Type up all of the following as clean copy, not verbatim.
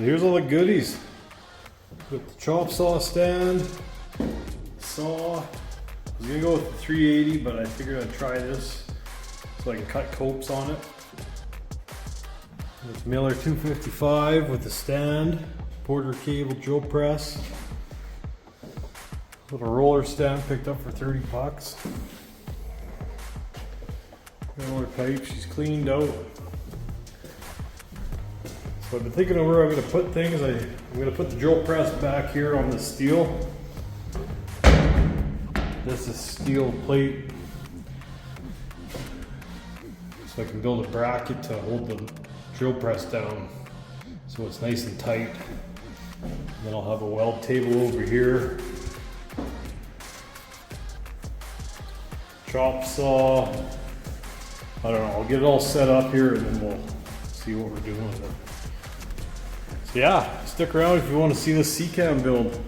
So here's all the goodies. With the chop saw stand, saw. I was gonna go with the 380, but I figured I'd try this so I can cut copes on it. This Miller 255 with the stand, Porter cable drill press. Little roller stand picked up for 30 bucks. Got all her pipes, she's cleaned out. So I've been thinking of where I'm going to put things. I'm going to put the drill press back here on the steel. This is steel plate. So I can build a bracket to hold the drill press down so it's nice and tight. And then I'll have a weld table over here. Chop saw. I don't know, I'll get it all set up here and then we'll see what we're doing with it. So yeah, stick around if you want to see this C-cam build.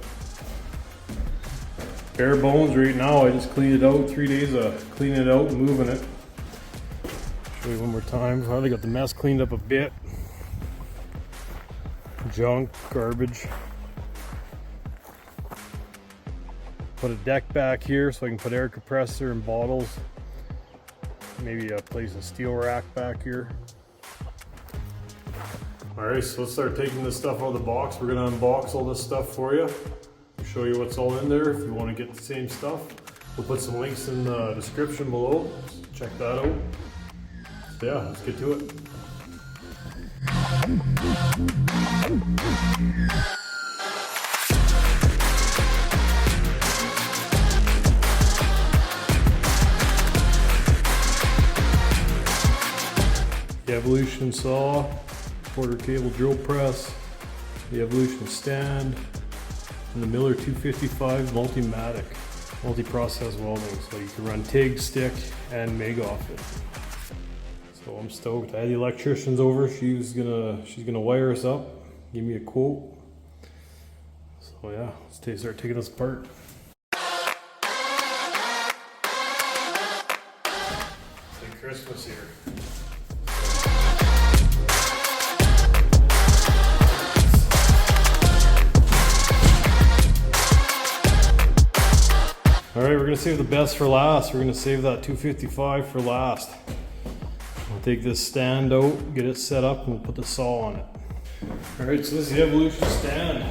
Bare bones right now, I just cleaned it out, 3 days of cleaning it out and moving it. Show you one more time, I finally got the mess cleaned up a bit. Junk, garbage. Put a deck back here so I can put air compressor and bottles. Maybe place a steel rack back here. Alright, so let's start taking this stuff out of the box. We're going to unbox all this stuff for you. Show you what's all in there if you want to get the same stuff. We'll put some links in the description below. Check that out. So yeah, let's get to it. The Evolution saw, Porter cable drill press, the Evolution stand, and the Miller 255 multi-matic, multi-process welding, so you can run TIG, stick, and MIG off it. So I'm stoked. I had the electricians over. She's gonna wire us up, give me a quote. So yeah, let's start taking this apart. It's like Christmas here. Alright, we're going to save the best for last. We're going to save that 255 for last. We'll take this stand out, get it set up, and we'll put the saw on it. Alright, so this is the Evolution stand.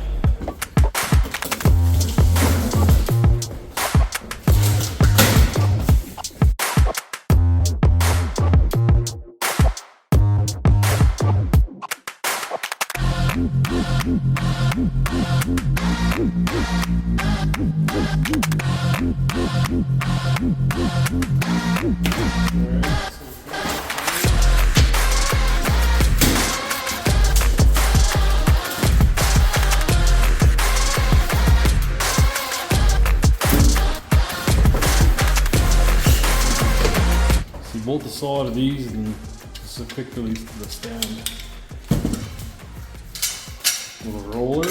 So you bolt the saw out of these, and this is a quick release to the stand. Little roller.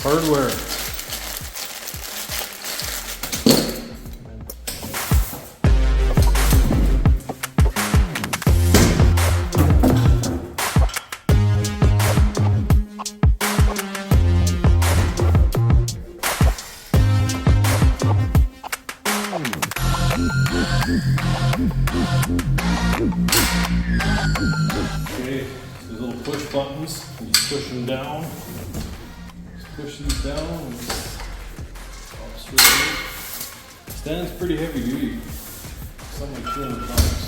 Hardware. Okay, so these little push buttons, you just push them down. Just push these down and just pop straight in. Stand's pretty heavy duty, something like 200 pounds.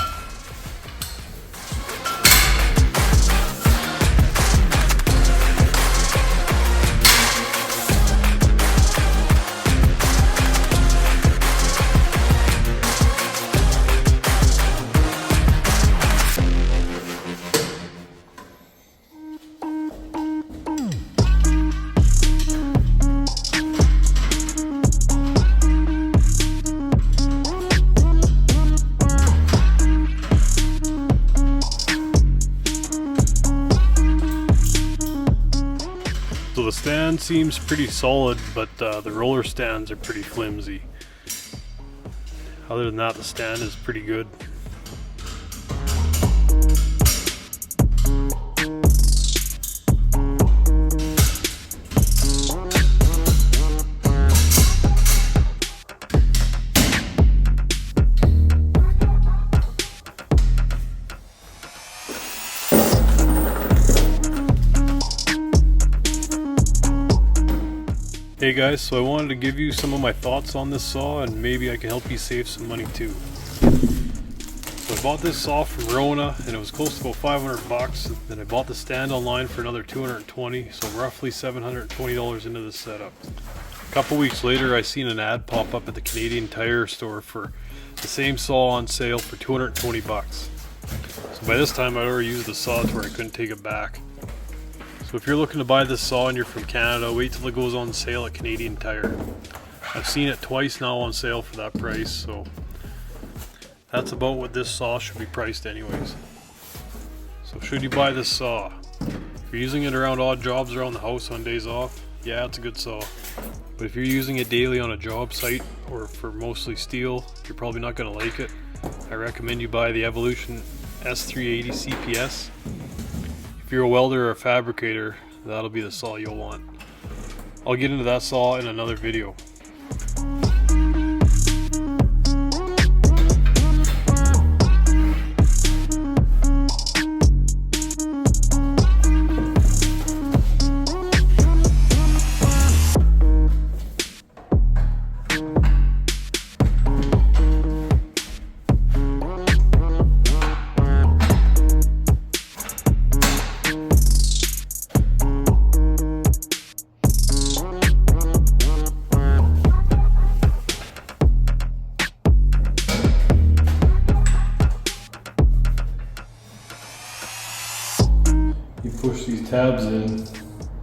So the stand seems pretty solid, but the roller stands are pretty flimsy. Other than that, the stand is pretty good. Hey guys, so I wanted to give you some of my thoughts on this saw, and maybe I can help you save some money too. So I bought this saw from Rona and it was close to about 500 bucks. Then I bought the stand online for another 220, so roughly $720 into the setup. A couple weeks later I seen an ad pop up at the Canadian Tire store for the same saw on sale for 220 bucks. So by this time I'd already used the saw to where I couldn't take it back. So if you're looking to buy this saw and you're from Canada, wait till it goes on sale at Canadian Tire. I've seen it twice now on sale for that price, so that's about what this saw should be priced anyways. So should you buy this saw? If you're using it around odd jobs around the house on days off, yeah, it's a good saw. But if you're using it daily on a job site or for mostly steel, you're probably not going to like it. I recommend you buy the Evolution S380 CPS. If you're a welder or a fabricator, that'll be the saw you'll want. I'll get into that saw in another video. You push these tabs in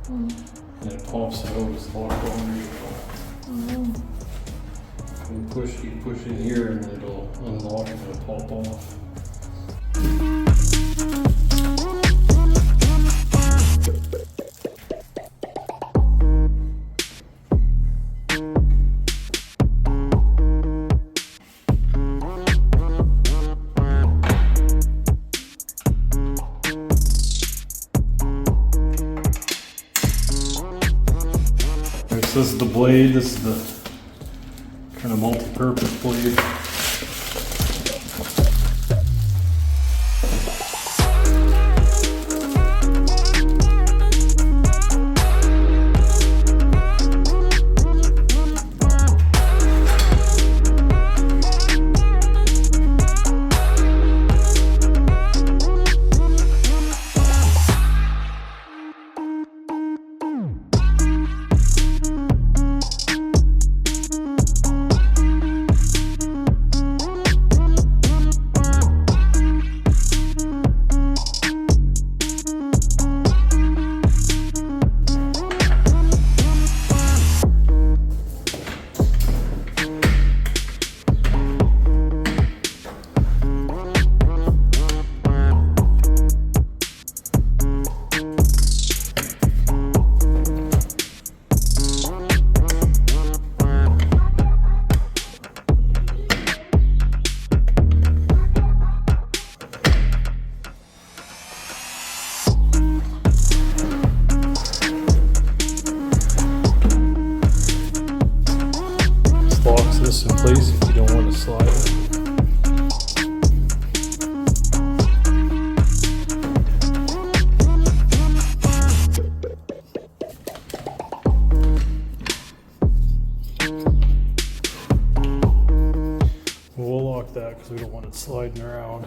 and it pops it out. It's locked on. You push in here and it'll unlock and it'll pop off. This is the blade, this is the kind of multi-purpose blade. Locks this in place if you don't want to slide it. We'll lock that because we don't want it sliding around.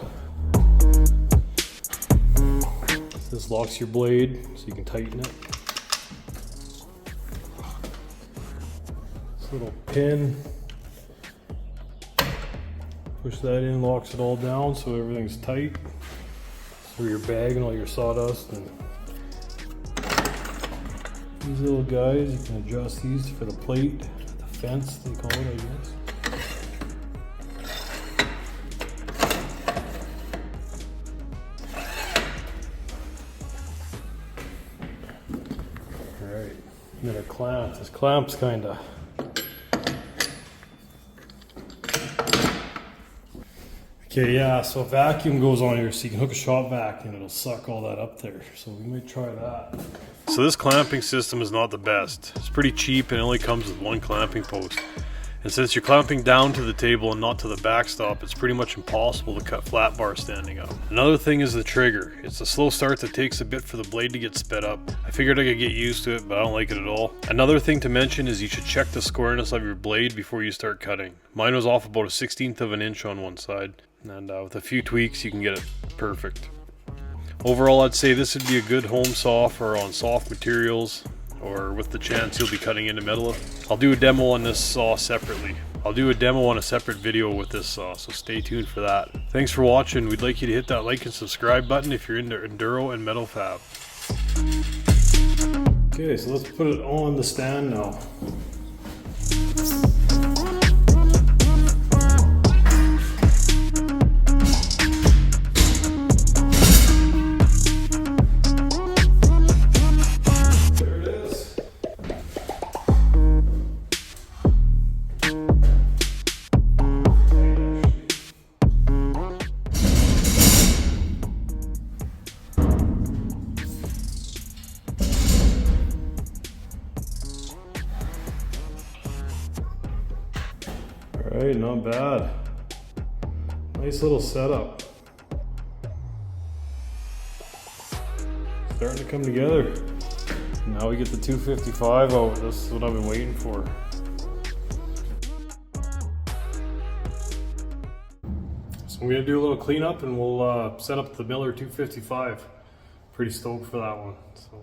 This locks your blade so you can tighten it. Little pin, push that in, locks it all down so everything's tight. So your bag and all your sawdust, and these little guys, you can adjust these for the plate, the fence they call it, I guess. Alright, and then a clamp. This clamp's kinda Okay, yeah, so vacuum goes on here, so you can hook a shop vac and it'll suck all that up there. So we might try that. So this clamping system is not the best. It's pretty cheap and it only comes with one clamping post. And since you're clamping down to the table and not to the backstop, it's pretty much impossible to cut flat bar standing up. Another thing is the trigger. It's a slow start that takes a bit for the blade to get sped up. I figured I could get used to it, but I don't like it at all. Another thing to mention is you should check the squareness of your blade before you start cutting. Mine was off about a 1/16 of an inch on one side, and with a few tweaks you can get it perfect. Overall, I'd say this would be a good home saw for on soft materials, or with the chance you'll be cutting into metal. I'll do a demo on this saw separately. I'll do a demo on a separate video with this saw, so stay tuned for that. Thanks for watching. We'd like you to hit that like and subscribe button if you're into enduro and metal fab. Okay, so let's put it on the stand now. Alright, not bad. Nice little setup. Starting to come together. Now we get the 255 out. This is what I've been waiting for. So I'm going to do a little cleanup and we'll set up the Miller 255. Pretty stoked for that one. So.